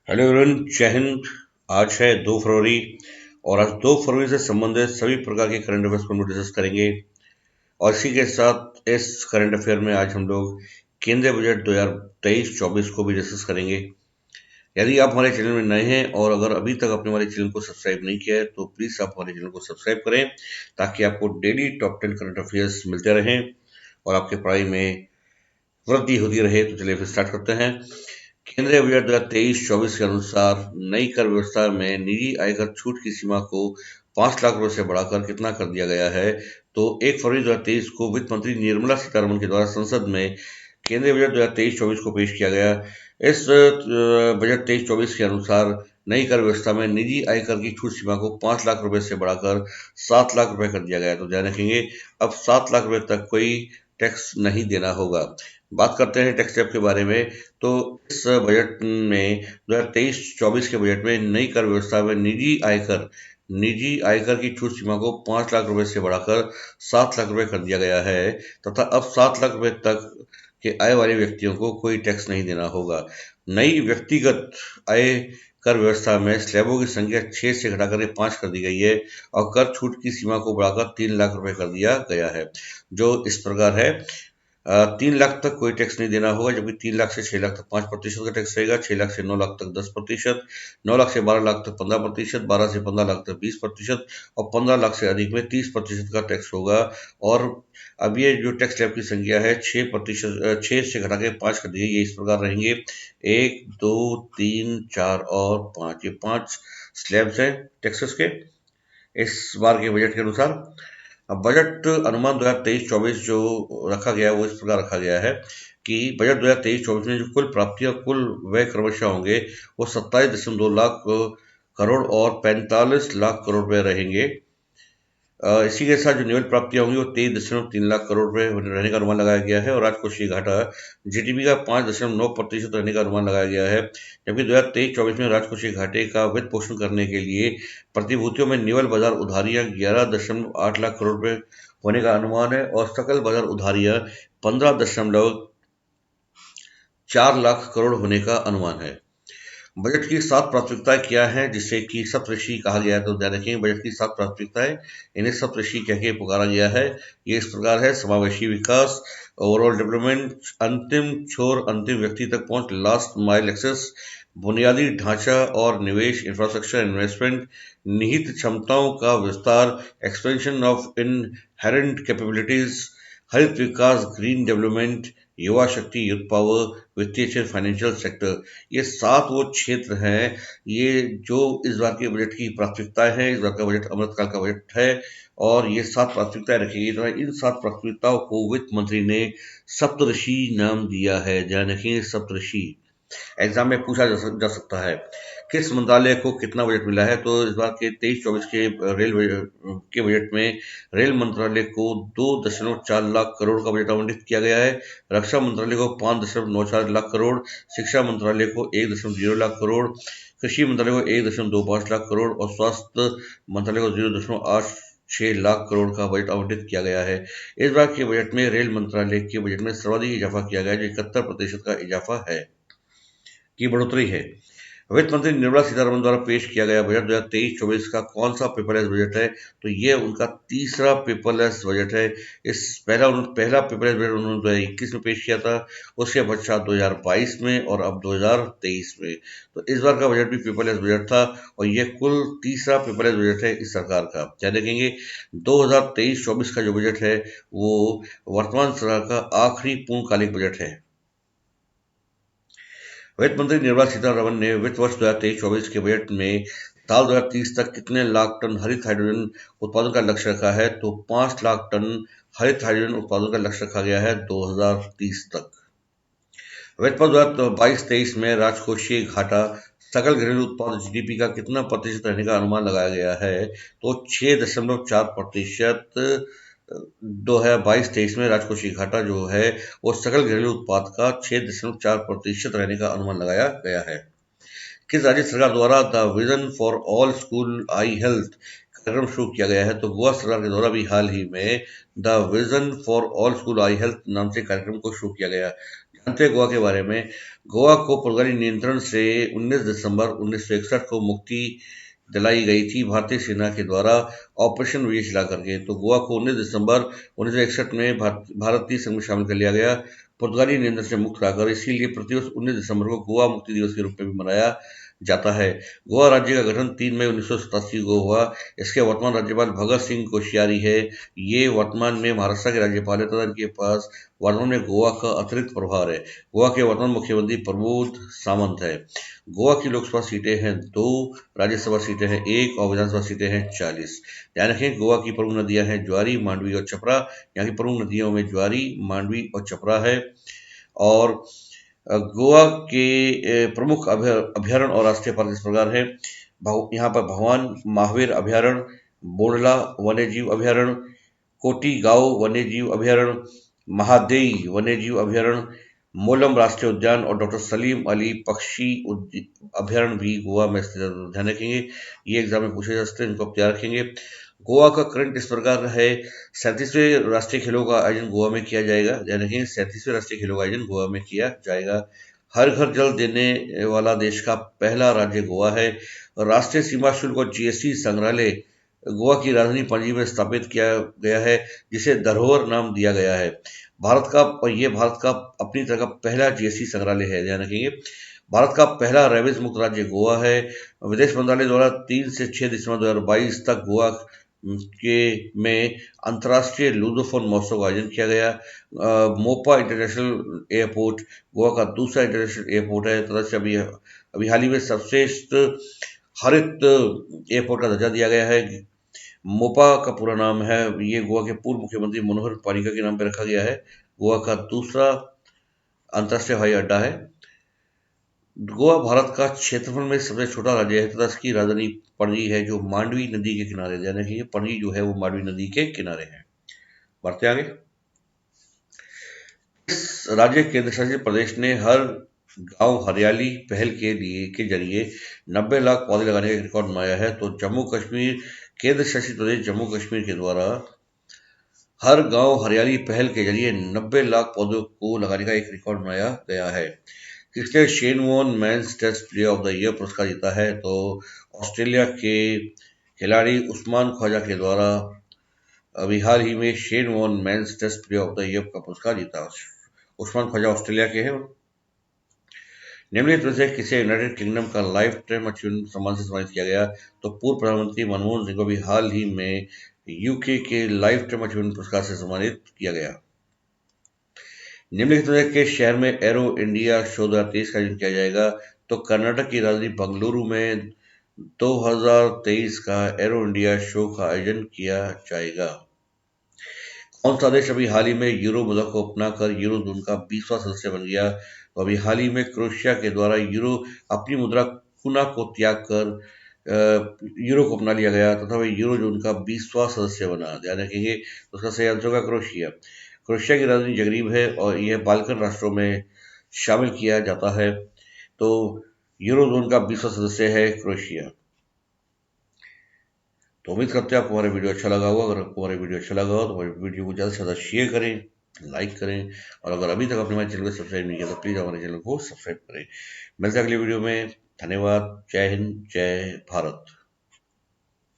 Hello everyone, जय हिंद। आज है 2 फरवरी और आज 2 फरवरी से संबंधित सभी प्रकार के करंट अफेयर्स को हम लोग डिस्कस करेंगे। और इसी के साथ इस करंट अफेयर में आज हम लोग केंद्रीय बजट 2023-24 को भी डिस्कस करेंगे। यदि आप हमारे चैनल में नए हैं और अगर अभी तक आपने हमारे चैनल को सब्सक्राइब नहीं किया है तो प्लीज़ आप हमारे चैनल को सब्सक्राइब करें ताकि आपको डेली टॉप 10 करंट अफेयर्स मिलते रहें और आपकी पढ़ाई में वृद्धि होती रहे। तो चलिए फिर स्टार्ट करते हैं। केंद्रीय बजट 2023-24 के अनुसार नई कर व्यवस्था में निजी आयकर छूट की सीमा को 5 लाख रुपए से बढ़ाकर कितना कर दिया गया है। तो 1 फरवरी 2023 को वित्त मंत्री निर्मला सीतारमण के द्वारा संसद में केंद्रीय बजट 2023-24 को पेश किया गया। इस बजट 23-24 के अनुसार नई कर व्यवस्था में निजी आयकर की छूट सीमा को 5 लाख रुपए से बढ़ाकर 7 लाख रुपए कर दिया गया। तो ध्यान रखेंगे, अब 7 लाख रुपए तक कोई टैक्स नहीं देना होगा। बात करते हैं टैक्स स्लैब के बारे में। तो इस बजट में 2023-24 के बजट में नई कर व्यवस्था में निजी आयकर की छूट सीमा को 5 लाख रुपए से बढ़ाकर 7 लाख रुपए कर दिया गया है तथा अब 7 लाख रुपए तक के आय वाले व्यक्तियों को कोई टैक्स नहीं देना होगा। नई व्यक्तिगत आय कर व्यवस्था में स्लैबों की संख्या 6 से घटाकर 5 कर दी गई है और कर छूट की सीमा को बढ़ाकर 3 लाख रुपए कर दिया गया है, जो इस प्रकार है। 3 लाख तक कोई टैक्स नहीं देना होगा, जबकि 3 लाख से 6 लाख तक 5% का टैक्स रहेगा, 6 लाख से 9 लाख तक 10%, 9 लाख से 12 लाख तक 15%, 12 से 15 लाख तक 20% और 15 लाख से अधिक में 30% का टैक्स होगा। और अब ये जो टैक्स स्लैब की संख्या है 6%, 6 से घटा के 5 कर दी गई, ये इस प्रकार रहेंगे 1, 2, 3, 4 और 5। ये 5 स्लैब्स हैं टैक्सेस के इस बार के बजट के अनुसार। अब बजट अनुमान 2023-24 जो रखा गया है वो इस प्रकार रखा गया है कि बजट 2023-24 में जो कुल प्राप्ति और कुल व्यय क्रमशः होंगे वो 27.2 लाख करोड़ और 45 लाख करोड़ रुपए रहेंगे। इसी के साथ जो निवेश प्राप्तियां होंगी वो 23.3 लाख करोड़ रुपए रहने का अनुमान लगाया गया है और राजकोषीय घाटा जीडीपी का 5.9% रहने का अनुमान लगाया गया है। जबकि 2023-24 में राजकोषीय घाटे का वित्त पोषण करने के लिए प्रतिभूतियों में निवल बाजार उधारियां 11.8 लाख करोड़ रुपए होने का अनुमान है और सकल बाजार उधारियां 15.4 लाख करोड़ होने का अनुमान है। बजट की 7 प्राथमिकताएं क्या हैं जिसे कि सप्तऋषि कहा गया है। तो ध्यान रखेंगे, बजट की 7 प्राथमिकताएं, इन्हें सप्तऋषि कह के पुकारा गया है। ये इस प्रकार है: समावेशी विकास, ओवरऑल डेवलपमेंट, अंतिम छोर अंतिम व्यक्ति तक पहुंच, लास्ट माइल एक्सेस, बुनियादी ढांचा और निवेश, इंफ्रास्ट्रक्चर इन्वेस्टमेंट, निहित क्षमताओं का विस्तार, एक्सपेंशन ऑफ इनहेरेंट कैपेबिलिटीज, हरित विकास, ग्रीन डेवलपमेंट, युवा शक्ति, यूथ पावर, वित्तीय क्षेत्र, फाइनेंशियल सेक्टर। ये 7 वो क्षेत्र हैं, ये जो इस बार के बजट की प्राथमिकताएं हैं। इस बार का बजट अमृतकाल का बजट है और ये 7 प्राथमिकताएं रखी गई। तो इन 7 प्राथमिकताओं को वित्त मंत्री ने सप्तऋषि नाम दिया है। ध्यान रखिए, सप्तऋषि एग्जाम में पूछा जा सकता है। किस मंत्रालय को कितना बजट मिला है। तो इस बार के 23-24 के रेल के बजट में रेल मंत्रालय को 2.4 लाख करोड़ का बजट आवंटित किया गया है, रक्षा मंत्रालय को 5.94 लाख करोड़, शिक्षा मंत्रालय को 1.0 लाख करोड़, कृषि मंत्रालय को 1.25 लाख करोड़ और स्वास्थ्य मंत्रालय को 0.86 लाख करोड़ का बजट आवंटित किया गया है। इस बार के बजट में रेल मंत्रालय के बजट में सर्वाधिक इजाफा किया गया है, जो 71% का इजाफा है की बढ़ोतरी है। वित्त मंत्री निर्मला सीतारमण द्वारा पेश किया गया बजट 2023-24 का कौन सा पेपरलेस बजट है। तो ये उनका तीसरा पेपरलेस बजट है। इस पहला पेपरलेस बजट उन्होंने 2021 में पेश किया था, उसके पश्चात 2022 में और अब 2023 में। तो इस बार का बजट भी पेपरलेस बजट था और ये कुल तीसरा पेपरलेस बजट है इस सरकार का। क्या देखेंगे, 2023-24 का जो बजट है वो वर्तमान सरकार का आखिरी पूर्णकालिक बजट है। वित्त मंत्री निर्मला सीतारमण ने वित्त वर्ष 2023-24 के बजट में साल 2030 तक कितने लाख टन हरित हाइड्रोजन उत्पादन का लक्ष्य रखा है। तो 5 लाख टन हरित हाइड्रोजन उत्पादन का लक्ष्य रखा गया है 2030 तक। वित्त वर्ष 2022-23 में राजकोषीय घाटा सकल घरेलू उत्पाद जीडीपी का कितना प्रतिशत रहने का अनुमान लगाया गया है। तो 6.4%। 2022-23 में राजकोषीय घाटा जो है वो सकल घरेलू उत्पाद का 6.4% रहने का अनुमान लगाया गया है। किस राज्य सरकार द्वारा the vision for all school I health कार्यक्रम शुरू किया गया है। तो गोवा सरकार के द्वारा भी हाल ही में the vision for all school I health नाम से कार्यक्रम को शुरू किया गया। जानते हैं गोवा के बारे में। गोवा को पुर्तगाली नियंत्रण से 19 दिसंबर 1961 को मुक्ति दिलाई गई थी भारतीय सेना के द्वारा ऑपरेशन विजय चला करके। तो गोवा को 19 दिसंबर 1961 में भारतीय संघ में शामिल कर लिया गया, पुर्तगाली नियंत्रण से मुक्त कराकर। इसीलिए प्रतिवर्ष 19 दिसंबर को गोवा मुक्ति दिवस के रूप में भी मनाया जाता है। गोवा राज्य का गठन 3 मई 1987 को हुआ। इसके वर्तमान राज्यपाल भगत सिंह कोश्यारी है। ये वर्तमान में महाराष्ट्र के राज्यपाल है तथा इनके पास वर्तमान में गोवा का अतिरिक्त प्रभार है। गोवा के वर्तमान मुख्यमंत्री प्रमोद सावंत है। गोवा की लोकसभा सीटें हैं 2, राज्यसभा सीटें हैं 1 और विधानसभा सीटें हैं 40। ध्यान रखें, गोवा की प्रमुख नदियां हैं ज्वारी, मांडवी और छपरा। यहाँ की प्रमुख नदियों में ज्वारी, मांडवी और छपरा है। और गोवा के प्रमुख अभ्यारण्य और राष्ट्रीय पार्क इस प्रकार है। यहाँ पर भगवान महावीर अभ्यारण्य, बोंडला वन्यजीव अभ्यारण्य, कोटी गांव वन्यजीव अभ्यारण्य, महादेई वन्यजीव अभ्यारण्य, मोलम राष्ट्रीय उद्यान और डॉक्टर सलीम अली पक्षी अभ्यारण्य भी गोवा में स्थित है। ध्यान रखेंगे, ये एग्जाम में पूछे जा सकते हैं, इनको आप तैयार रखेंगे। गोवा का करंट इस प्रकार है। 37वें राष्ट्रीय खेलों का आयोजन गोवा में किया जाएगा। ध्यान रखेंगे, 37वें राष्ट्रीय खेलों का आयोजन गोवा में किया जाएगा। हर घर जल देने वाला देश का पहला राज्य गोवा है। राष्ट्रीय सीमा शुल्क और जीएसटी संग्रहालय गोवा की राजधानी पणजी में स्थापित किया गया है, जिसे धरोहर नाम दिया गया है। भारत का अपनी तरह का पहला जीएसटी संग्रहालय है। ध्यान रखेंगे, भारत का पहला रेबीज मुक्त राज्य गोवा है। विदेश मंत्रालय द्वारा 3 से 6 दिसंबर 2022 तक गोवा में अंतर्राष्ट्रीय लूडोफोन महोत्सव का आयोजन किया गया। मोपा इंटरनेशनल एयरपोर्ट गोवा का दूसरा इंटरनेशनल एयरपोर्ट है तथा से अभी हाल ही में सर्वश्रेष्ठ हरित एयरपोर्ट का दर्जा दिया गया है। मोपा का पूरा नाम है, ये गोवा के पूर्व मुख्यमंत्री मनोहर पर्रिकर के नाम पर रखा गया है। गोवा का दूसरा अंतर्राष्ट्रीय हवाई अड्डा है। गोवा भारत का क्षेत्रफल में सबसे छोटा राज्य है तथा इसकी राजधानी पणजी है, जो मांडवी नदी के किनारे, यानी कि पणजी जो है वो मांडवी नदी के किनारे है। बढ़ते आगे। इस राज्य केंद्र शासित प्रदेश ने हर गांव हरियाली पहल के जरिए 90 लाख पौधे लगाने का एक रिकॉर्ड बनाया है। तो जम्मू कश्मीर केंद्र शासित प्रदेश जम्मू कश्मीर के द्वारा हर गांव हरियाली पहल के जरिए 90 लाख पौधों को लगाने का एक रिकॉर्ड बनाया गया है। किसने Shane Warne men's test player of the year पुरस्कार जीता है? तो ऑस्ट्रेलिया के खिलाड़ी उस्मान ख्वाजा के द्वारा अभी हाल ही में Shane Warne men's test player of the year का पुरस्कार जीता। उस्मान ख्वाजा ऑस्ट्रेलिया के हैं। निम्नलिखित में से किसे यूनाइटेड किंगडम का लाइफ टाइम अचीवमेंट सम्मान से सम्मानित किया गया? तो पूर्व प्रधानमंत्री मनमोहन सिंह को भी हाल ही में यूके के लाइफ टाइम अचीवमेंट पुरस्कार से सम्मानित किया गया। निम्नलिखित के शहर में एरो इंडिया शो 2023 का आयोजन किया जाएगा? तो कर्नाटक की राजधानी बेंगलुरु में 2023 का एरो इंडिया शो का आयोजन किया जाएगा। कौन सा देश अभी हाल ही में यूरो मुद्रा को अपनाकर यूरो जोन का 20वां सदस्य बन गया? तो अभी हाल ही में क्रोएशिया के द्वारा अपनी मुद्रा कुना को त्याग कर यूरो को अपना लिया गया तथा वह यूरो जोन का 20वां सदस्य बना। ध्यान रखेंगे, उसका सही आंसर होगा क्रोएशिया। क्रोएशिया की राजधानी जगरीब है और यह बाल्कन राष्ट्रों में शामिल किया जाता है। तो यूरो जोन का 20वां सदस्य है क्रोएशिया। तो उम्मीद करते हैं आपको हमारा वीडियो अच्छा लगा होगा। अगर आपको हमारा वीडियो अच्छा लगा हो तो हमारे वीडियो को ज़्यादा से ज़्यादा शेयर करें, लाइक करें और अगर अभी तक आपने हमारे चैनल को सब्सक्राइब नहीं किया तो प्लीज़ हमारे चैनल को सब्सक्राइब करें। मिलते हैं अगले वीडियो में। धन्यवाद। जय हिंद, जय भारत।